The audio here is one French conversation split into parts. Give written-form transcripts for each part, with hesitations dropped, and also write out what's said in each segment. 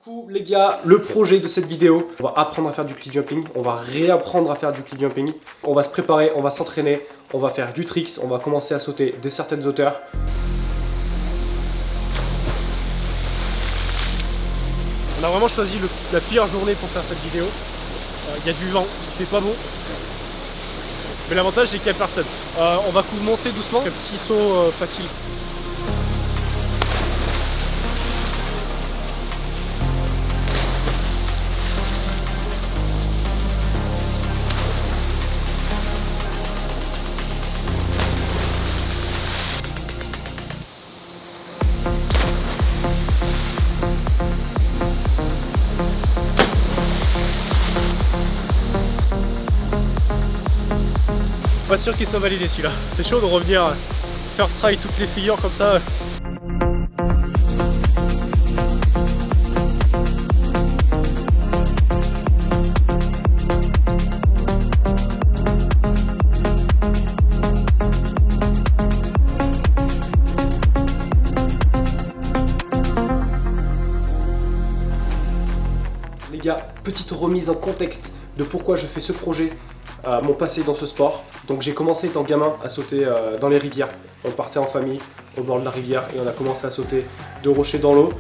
coup les gars, le projet de cette vidéo, on va apprendre à faire du cliff jumping, on va réapprendre à faire du cliff jumping, on va se préparer, on va s'entraîner, on va faire du tricks, on va commencer à sauter de certaines hauteurs. On a vraiment choisi la pire journée pour faire cette vidéo. Il y a du vent, il fait pas beau. Mais l'avantage c'est qu'il n'y a personne. On va commencer doucement, un petit saut facile. Pas sûr qu'il soit validé celui-là. C'est chaud de revenir first try toutes les figures comme ça. Les gars, petite remise en contexte de pourquoi je fais ce projet. Mon passé dans ce sport. Donc j'ai commencé étant gamin à sauter dans les rivières. On partait en famille au bord de la rivière et on a commencé à sauter de rochers dans l'eau.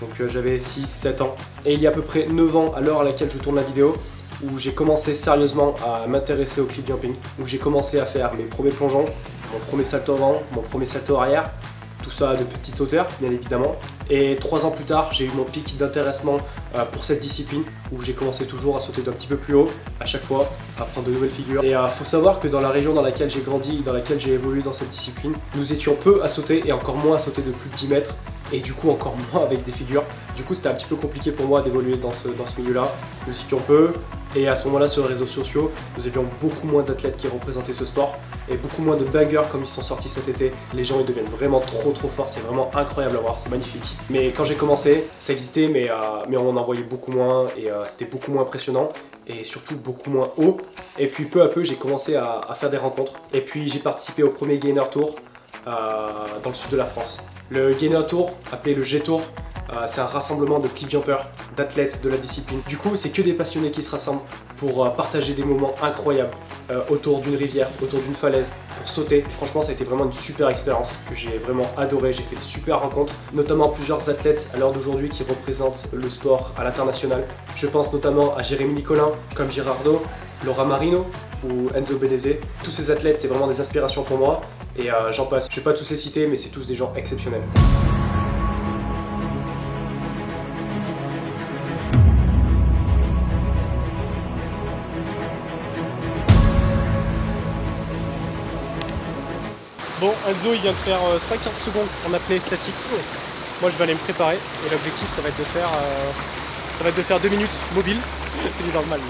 Donc j'avais 6-7 ans. Et il y a à peu près 9 ans à l'heure à laquelle je tourne la vidéo où j'ai commencé sérieusement à m'intéresser au cliff jumping. Où j'ai commencé à faire mes premiers plongeons, mon premier salto avant, mon premier salto arrière. Tout ça de petite hauteur, bien évidemment. Et 3 ans plus tard, j'ai eu mon pic d'intéressement pour cette discipline où j'ai commencé toujours à sauter d'un petit peu plus haut à chaque fois, à prendre de nouvelles figures. Et faut savoir que dans la région dans laquelle j'ai grandi, dans laquelle j'ai évolué dans cette discipline, nous étions peu à sauter et encore moins à sauter de plus de 10 mètres. Et du coup encore moins avec des figures. Du coup c'était un petit peu compliqué pour moi d'évoluer dans ce milieu-là. Nous étions peu et à ce moment-là sur les réseaux sociaux, nous avions beaucoup moins d'athlètes qui représentaient ce sport et beaucoup moins de baggers comme ils sont sortis cet été. Les gens ils deviennent vraiment trop forts, c'est vraiment incroyable à voir, c'est magnifique. Mais quand j'ai commencé, ça existait mais on en voyait beaucoup moins et c'était beaucoup moins impressionnant et surtout beaucoup moins haut. Et puis peu à peu j'ai commencé à faire des rencontres et puis j'ai participé au premier Gainer Tour dans le sud de la France. Le Gainer Tour, appelé le G-Tour, c'est un rassemblement de cliff jumpers, d'athlètes de la discipline. Du coup, c'est que des passionnés qui se rassemblent pour partager des moments incroyables autour d'une rivière, autour d'une falaise, pour sauter. Franchement, ça a été vraiment une super expérience que j'ai vraiment adoré. J'ai fait de super rencontres, notamment plusieurs athlètes à l'heure d'aujourd'hui qui représentent le sport à l'international. Je pense notamment à Jérémy Nicolin, comme Girardeau, Laura Marino ou Enzo Bedese. Tous ces athlètes, c'est vraiment des inspirations pour moi. Et j'en passe. Je ne vais pas tous les citer, mais c'est tous des gens exceptionnels. Bon, Enzo il vient de faire 50 secondes en apnée statique. Moi je vais aller me préparer et l'objectif ça va être de faire 2 minutes mobile. C'est du normal.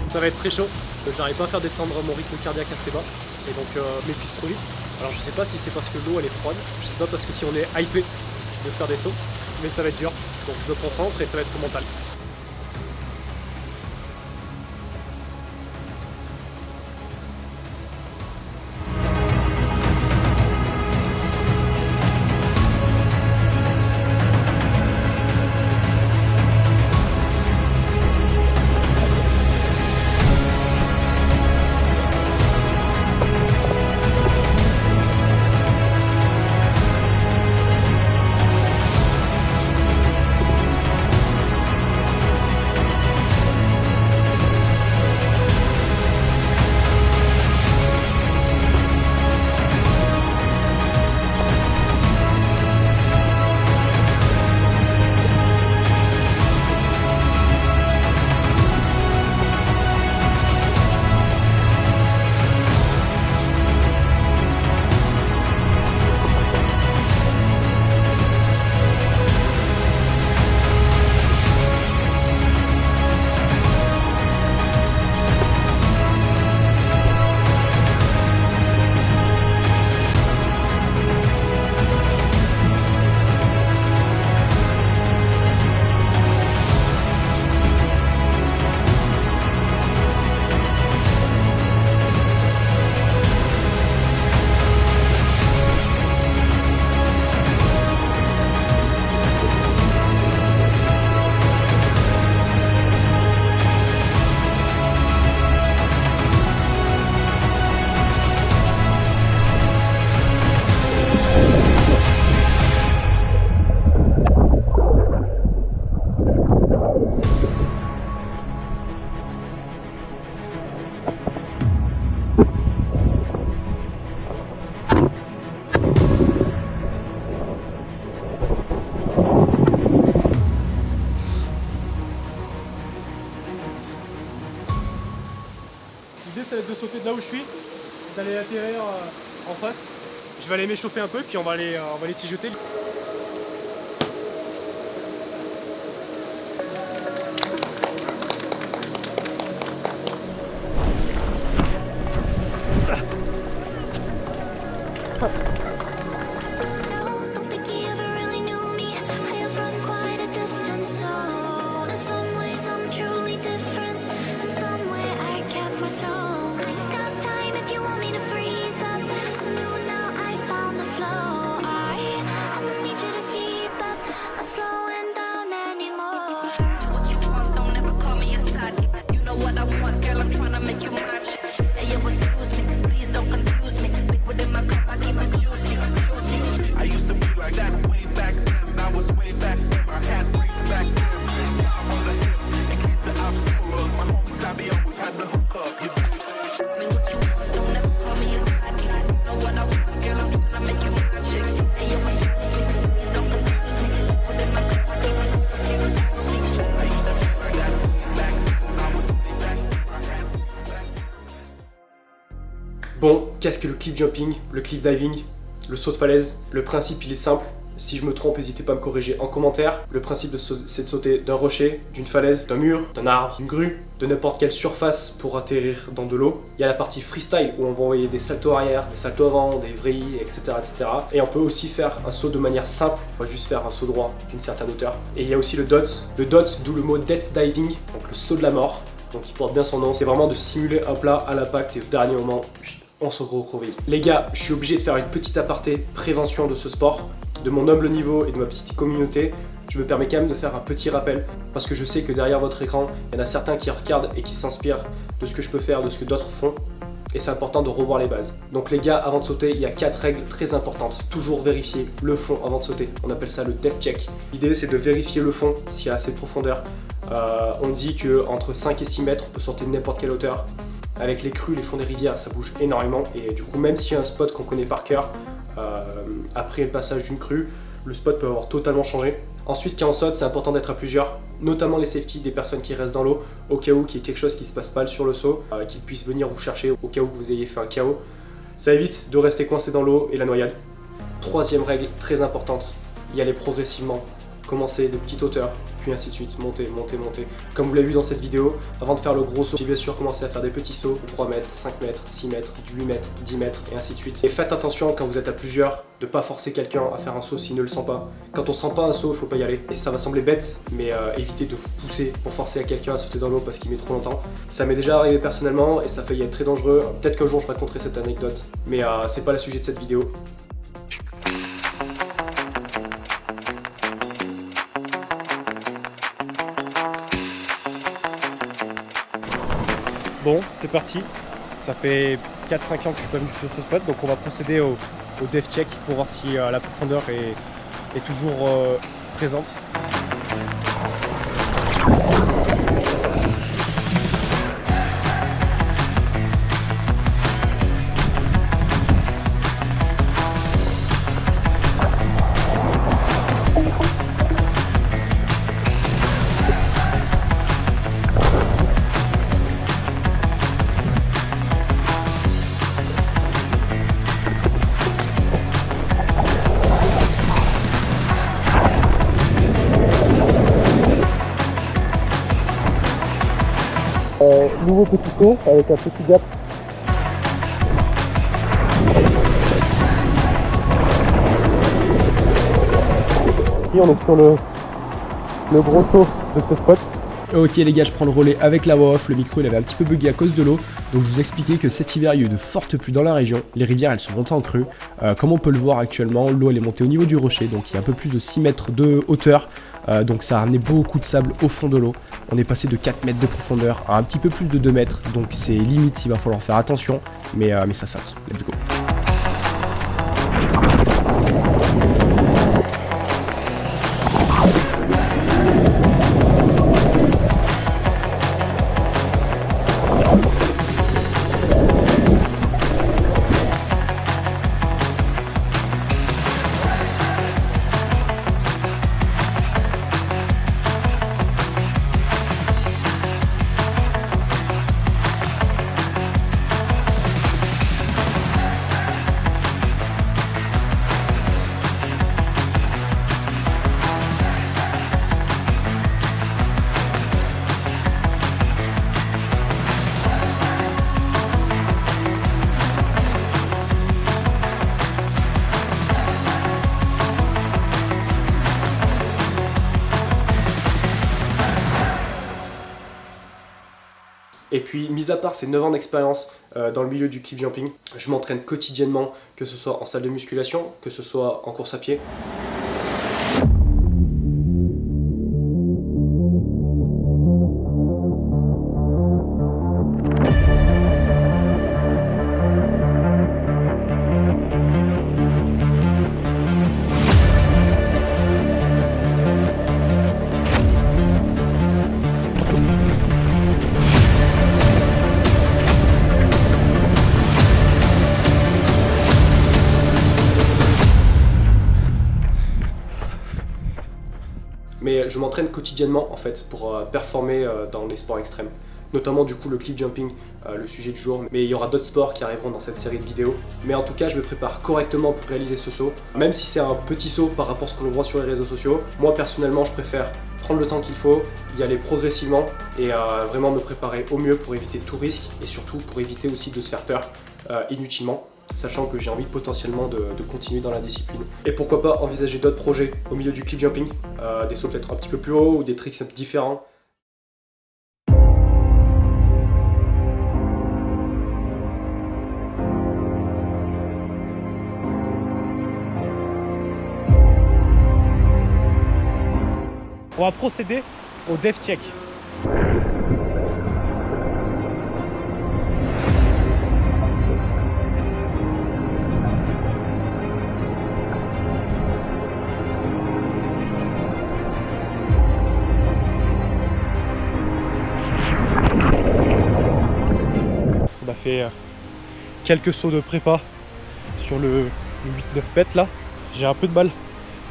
Ça va être très chaud, j'arrive pas à faire descendre mon rythme cardiaque assez bas et donc je m'épuise trop vite. Alors je sais pas si c'est parce que l'eau elle est froide, je sais pas parce que si on est hypé de faire des sauts, mais ça va être dur, donc je me concentre et ça va être mental. ça va être de sauter de là où je suis, d'aller atterrir en face. Je vais aller m'échauffer un peu, puis on va aller s'y jeter. Bon, qu'est-ce que le cliff jumping, le cliff diving, le saut de falaise? Le principe il est simple, si je me trompe n'hésitez pas à me corriger en commentaire. Le principe c'est de sauter d'un rocher, d'une falaise, d'un mur, d'un arbre, d'une grue, de n'importe quelle surface pour atterrir dans de l'eau. Il y a la partie freestyle où on va envoyer des saltos arrière, des saltos avant, des vrilles, etc., etc. Et on peut aussi faire un saut de manière simple, on va juste faire un saut droit d'une certaine hauteur. Et il y a aussi le dots, d'où le mot death diving, donc le saut de la mort. Donc il porte bien son nom, c'est vraiment de simuler un plat à l'impact et au dernier moment, on se recroqueville. Les gars, je suis obligé de faire une petite aparté prévention de ce sport. De mon humble niveau et de ma petite communauté, je me permets quand même de faire un petit rappel parce que je sais que derrière votre écran, il y en a certains qui regardent et qui s'inspirent de ce que je peux faire, de ce que d'autres font. Et c'est important de revoir les bases. Donc les gars, avant de sauter, il y a 4 règles très importantes. Toujours vérifier le fond avant de sauter. On appelle ça le depth check. L'idée c'est de vérifier le fond s'il y a assez de profondeur. On dit qu'entre 5 et 6 mètres, on peut sauter de n'importe quelle hauteur. Avec les crues, les fonds des rivières, ça bouge énormément. Et du coup, même s'il y a un spot qu'on connaît par cœur, après le passage d'une crue, le spot peut avoir totalement changé. Ensuite, quand on saute, c'est important d'être à plusieurs, notamment les safety des personnes qui restent dans l'eau, au cas où qu'il y ait quelque chose qui se passe mal sur le saut, qu'ils puissent venir vous chercher au cas où vous ayez fait un KO. Ça évite de rester coincé dans l'eau et la noyade. Troisième règle très importante, y aller progressivement. Commencer de petite hauteur, puis ainsi de suite, monter, monter, monter. Comme vous l'avez vu dans cette vidéo, avant de faire le gros saut, j'ai bien sûr commencé à faire des petits sauts de 3 mètres, 5 mètres, 6 mètres, du 8 mètres, 10 mètres, et ainsi de suite. Et faites attention quand vous êtes à plusieurs, de pas forcer quelqu'un à faire un saut s'il ne le sent pas. Quand on sent pas un saut, il faut pas y aller. Et ça va sembler bête, mais évitez de vous pousser pour forcer à quelqu'un à sauter dans l'eau parce qu'il met trop longtemps. Ça m'est déjà arrivé personnellement et ça a failli être très dangereux. Peut-être qu'un jour je raconterai cette anecdote, mais c'est pas le sujet de cette vidéo. Bon, c'est parti. Ça fait 4-5 ans que je suis pas venu sur ce spot, donc on va procéder au depth check pour voir si la profondeur est toujours présente. Nouveau petit saut avec un petit gap. Ici on est sur le gros saut de ce spot. Ok les gars, je prends le relais avec la voix off, le micro il avait un petit peu bugué à cause de l'eau, donc je vous expliquais que cet hiver il y a eu de fortes pluies dans la région, les rivières elles sont montées en crue, comme on peut le voir actuellement, l'eau elle est montée au niveau du rocher, donc il y a un peu plus de 6 mètres de hauteur, donc ça a ramené beaucoup de sable au fond de l'eau, on est passé de 4 mètres de profondeur à un petit peu plus de 2 mètres, donc c'est limite, il va falloir faire attention, mais ça saute, let's go. puis, mis à part ces 9 ans d'expérience dans le milieu du cliff jumping, je m'entraîne quotidiennement, que ce soit en salle de musculation, que ce soit en course à pied. Mais je m'entraîne quotidiennement en fait pour performer dans les sports extrêmes. Notamment du coup le cliff jumping, le sujet du jour. Mais il y aura d'autres sports qui arriveront dans cette série de vidéos. Mais en tout cas, je me prépare correctement pour réaliser ce saut. Même si c'est un petit saut par rapport à ce que l'on voit sur les réseaux sociaux, moi personnellement, je préfère prendre le temps qu'il faut, y aller progressivement et vraiment me préparer au mieux pour éviter tout risque et surtout pour éviter aussi de se faire peur inutilement, sachant que j'ai envie potentiellement de continuer dans la discipline. Et pourquoi pas envisager d'autres projets au milieu du cliff jumping, des sauts peut-être un petit peu plus haut ou des tricks différents. On va procéder au dev check. On a fait quelques sauts de prépa sur le 8-9 mètres là. J'ai un peu de mal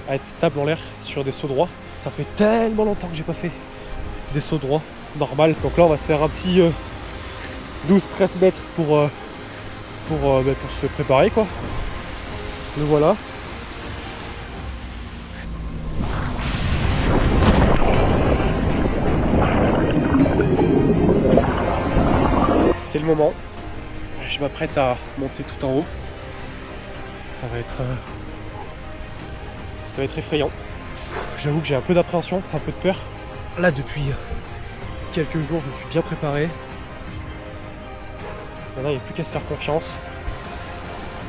à être stable en l'air sur des sauts droits. Ça fait tellement longtemps que j'ai pas fait des sauts droits normal. Donc là on va se faire un petit 12-13 mètres pour se préparer quoi. Le voilà. C'est le moment. Je m'apprête à monter tout en haut. Ça va être effrayant. J'avoue que j'ai un peu d'appréhension, un peu de peur. Là, depuis quelques jours, je me suis bien préparé. Maintenant, il n'y a plus qu'à se faire confiance.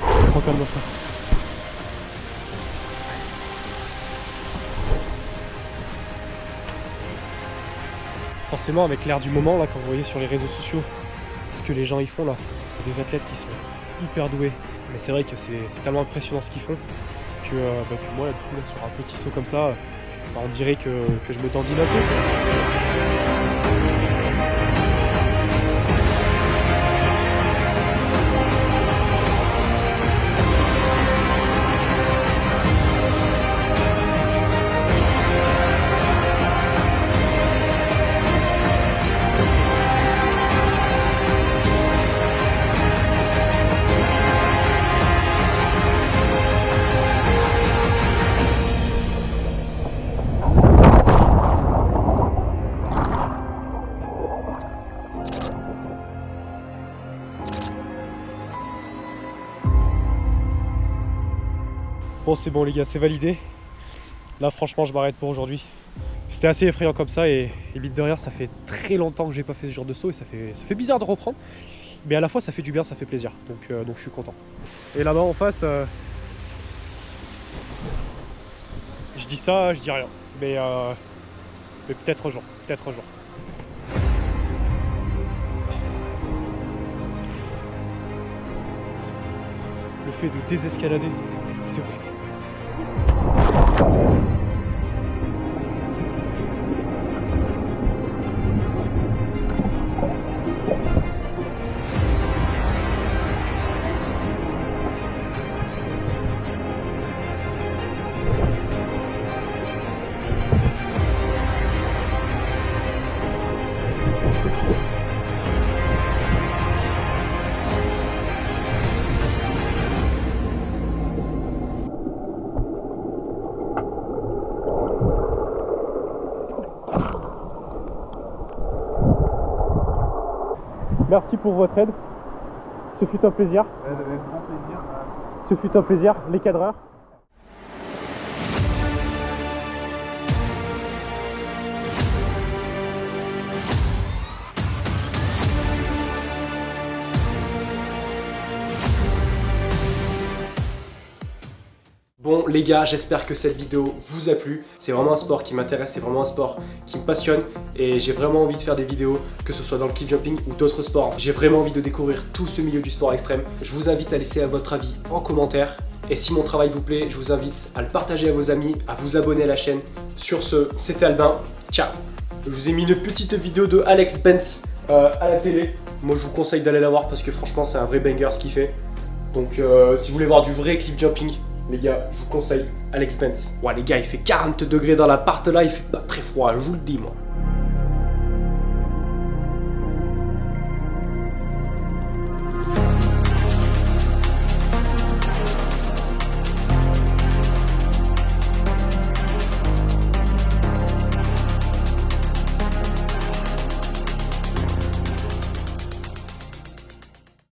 Regarde-moi ça. Forcément, avec l'air du moment, là, quand vous voyez sur les réseaux sociaux ce que les gens y font, là, des athlètes qui sont hyper doués. Mais c'est vrai que c'est tellement impressionnant ce qu'ils font que moi, là, du coup, là, sur un petit saut comme ça, on dirait que je me dandine un peu. Bon, c'est bon les gars, c'est validé. Là franchement je m'arrête pour aujourd'hui. C'était assez effrayant comme ça et mine de rien ça fait très longtemps que j'ai pas fait ce genre de saut et ça fait bizarre de reprendre. Mais à la fois ça fait du bien, ça fait plaisir. Donc je suis content. Et là-bas en face, je dis ça, je dis rien. Mais peut-être un jour, peut-être un jour. Le fait de désescalader, c'est horrible. Merci pour votre aide. Ce fut un plaisir. Avec grand plaisir. Ce fut un plaisir, les cadreurs. Bon les gars, j'espère que cette vidéo vous a plu. C'est vraiment un sport qui m'intéresse, c'est vraiment un sport qui me passionne et j'ai vraiment envie de faire des vidéos, que ce soit dans le cliff jumping ou d'autres sports. J'ai vraiment envie de découvrir tout ce milieu du sport extrême. Je vous invite à laisser votre avis en commentaire. Et si mon travail vous plaît, je vous invite à le partager à vos amis, à vous abonner à la chaîne. Sur ce, c'était Albin, ciao. Je vous ai mis une petite vidéo de Alex Benz à la télé. Moi je vous conseille d'aller la voir parce que franchement c'est un vrai banger ce qu'il fait. Donc si vous voulez voir du vrai cliff jumping, les gars, je vous conseille Alex Benz. Ouais les gars, il fait 40 degrés dans l'appart là, il fait pas très froid, je vous le dis moi.